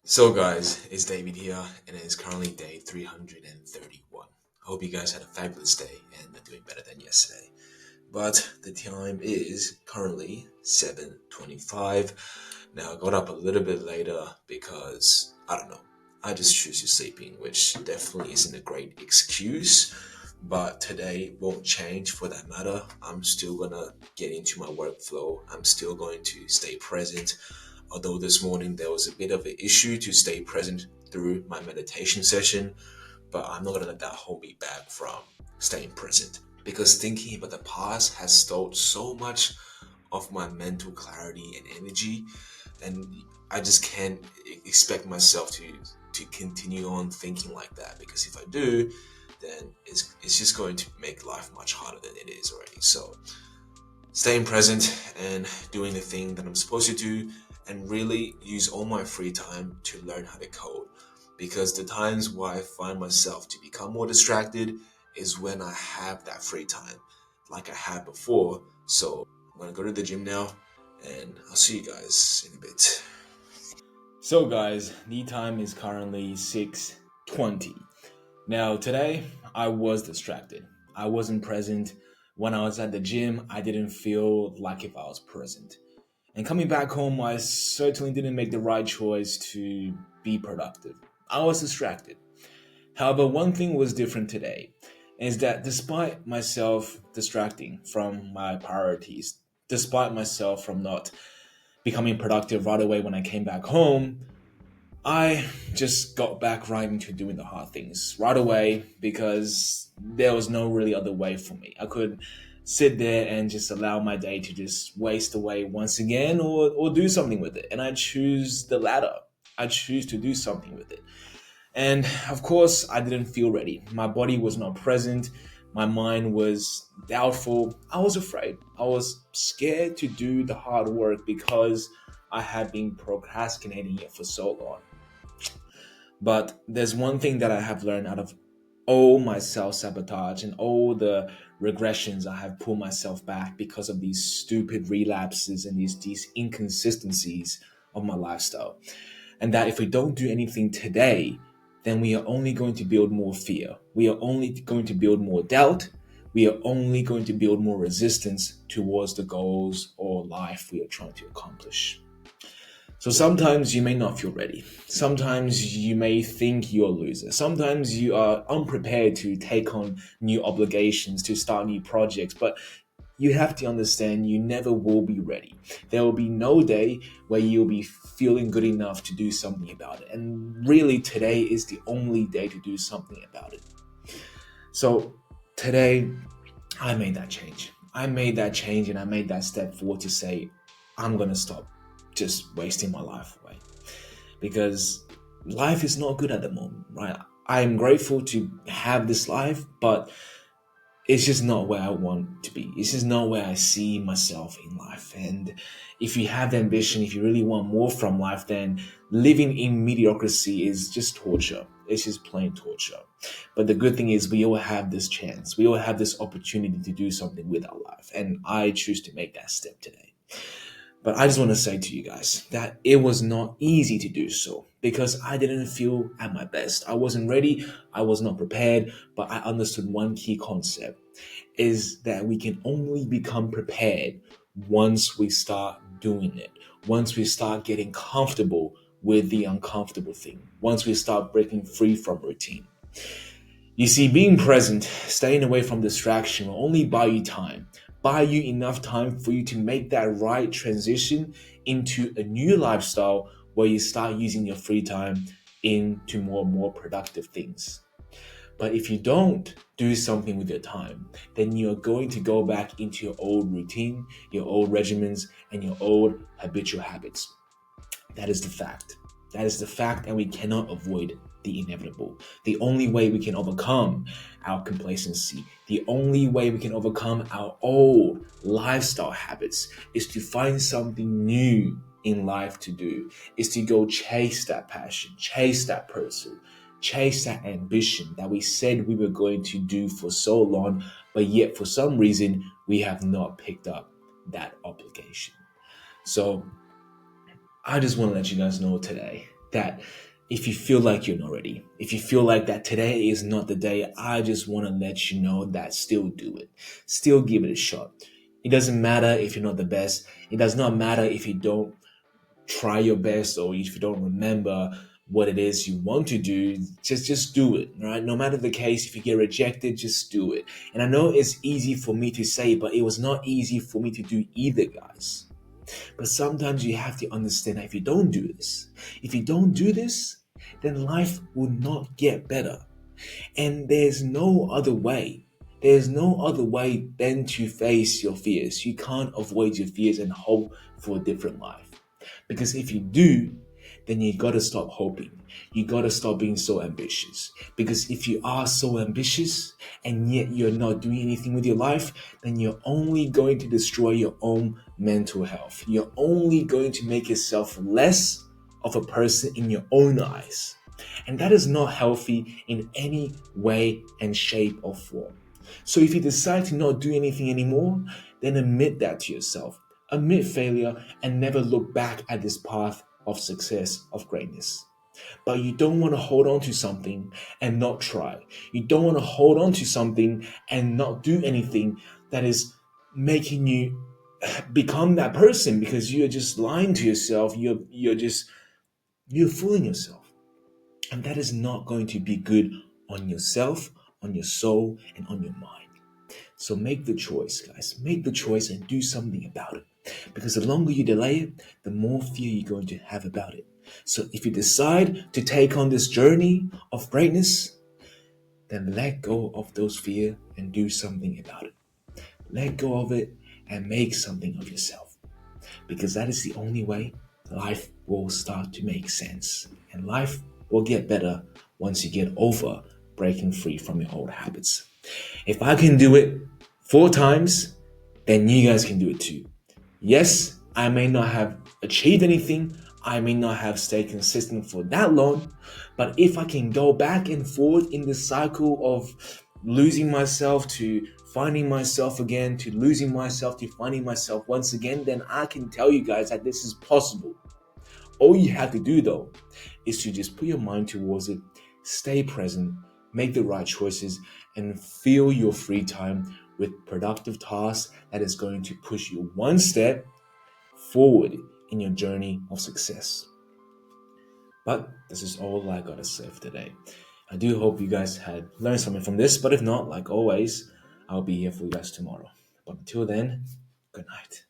So, guys, it's David here, and it is currently day 331. I hope you guys had a fabulous day and are doing better than yesterday. But the time is currently 7:25. Now, I got up a little bit later because, I don't know, I just choose to sleeping, which definitely isn't a great excuse. But today won't change for that matter. I'm still gonna get into my workflow. I'm still going to stay present. Although this morning there was a bit of an issue to stay present through my meditation session, but I'm not gonna let that hold me back from staying present. Because thinking about the past has stole so much of my mental clarity and energy, and I just can't expect myself to continue on thinking like that. Because if I do, then it's just going to make life much harder than it is already. So staying present and doing the thing that I'm supposed to do, and really use all my free time to learn how to code. Because the times where I find myself to become more distracted is when I have that free time, like I had before. So I'm gonna go to the gym now, and I'll see you guys in a bit. So, guys, the time is currently 6:20. Now, today I was distracted. I wasn't present. When I was at the gym, I didn't feel like if I was present. And coming back home, I certainly didn't make the right choice to be productive. I was distracted. However, one thing was different today is that despite myself distracting from my priorities, despite myself from not becoming productive right away when I came back home, I just got back right into doing the hard things right away because there was no really other way for me. I could sit there and just allow my day to just waste away once again or do something with it. And I choose the latter. I choose to do something with it. And of course, I didn't feel ready. My body was not present. My mind was doubtful. I was afraid. I was scared to do the hard work because I had been procrastinating it for so long. But there's one thing that I have learned out of all my self sabotage and all the regressions I have pulled myself back because of these stupid relapses and these inconsistencies of my lifestyle. And that if we don't do anything today, then we are only going to build more fear. We are only going to build more doubt. We are only going to build more resistance towards the goals or life we are trying to accomplish. So sometimes you may not feel ready. Sometimes you may think you're a loser. Sometimes you are unprepared to take on new obligations, to start new projects. But you have to understand you never will be ready. There will be no day where you'll be feeling good enough to do something about it. And really, today is the only day to do something about it. So today, I made that change. I made that change and I made that step forward to say, I'm going to stop just wasting my life away because life is not good at the moment, right? I am grateful to have this life, but it's just not where I want to be. It's just not where I see myself in life. And if you have ambition, if you really want more from life, then living in mediocrity is just torture. It's just plain torture. But the good thing is, we all have this chance. We all have this opportunity to do something with our life. And I choose to make that step today. But I just want to say to you guys that it was not easy to do so because I didn't feel at my best. I wasn't ready. I was not prepared, but I understood one key concept is that we can only become prepared once we start doing it, once we start getting comfortable with the uncomfortable thing, once we start breaking free from routine. You see, being present, staying away from distraction will only buy you enough time for you to make that right transition into a new lifestyle where you start using your free time into more and more productive things. But if you don't do something with your time, then you're going to go back into your old routine, your old regimens, and your old habitual habits. That is the fact. That is the fact, and we cannot avoid the inevitable. The only way we can overcome our complacency, the only way we can overcome our old lifestyle habits is to find something new in life to do, is to go chase that passion, chase that pursuit, chase that ambition that we said we were going to do for so long, but yet for some reason we have not picked up that obligation. So I just want to let you guys know today that if you feel like you're not ready, if you feel like that today is not the day, I just want to let you know that still do it. Still give it a shot. It doesn't matter if you're not the best. It does not matter if you don't try your best or if you don't remember what it is you want to do. Just do it, right? No matter the case, if you get rejected, just do it. And I know it's easy for me to say, but it was not easy for me to do either, guys. But sometimes you have to understand that if you don't do this, if you don't do this, then life will not get better. And there's no other way. There's no other way than to face your fears. You can't avoid your fears and hope for a different life. Because if you do, then you gotta stop hoping. You gotta stop being so ambitious. Because if you are so ambitious and yet you're not doing anything with your life, then you're only going to destroy your own mental health. You're only going to make yourself less of a person in your own eyes. And that is not healthy in any way and shape or form. So if you decide to not do anything anymore, then admit that to yourself. Admit failure and never look back at this path of success, of greatness. But you don't want to hold on to something and not try. You don't want to hold on to something and not do anything that is making you become that person, because you're just lying to yourself. You're fooling yourself. And that is not going to be good on yourself, on your soul, and on your mind. So make the choice, guys. Make the choice and do something about it. Because the longer you delay it, the more fear you're going to have about it. So if you decide to take on this journey of greatness, then let go of those fear and do something about it. Let go of it and make something of yourself. Because that is the only way life will start to make sense. And life will get better once you get over breaking free from your old habits. If I can do it 4 times, then you guys can do it too. Yes, I may not have achieved anything, I may not have stayed consistent for that long, but if I can go back and forth in this cycle of losing myself to finding myself again, to losing myself to finding myself once again, then I can tell you guys that this is possible. All you have to do though is to just put your mind towards it, stay present, make the right choices, and fill your free time with productive tasks that is going to push you one step forward in your journey of success. But this is all I gotta say for today. I do hope you guys had learned something from this, but if not, like always, I'll be here for you guys tomorrow. But until then, good night.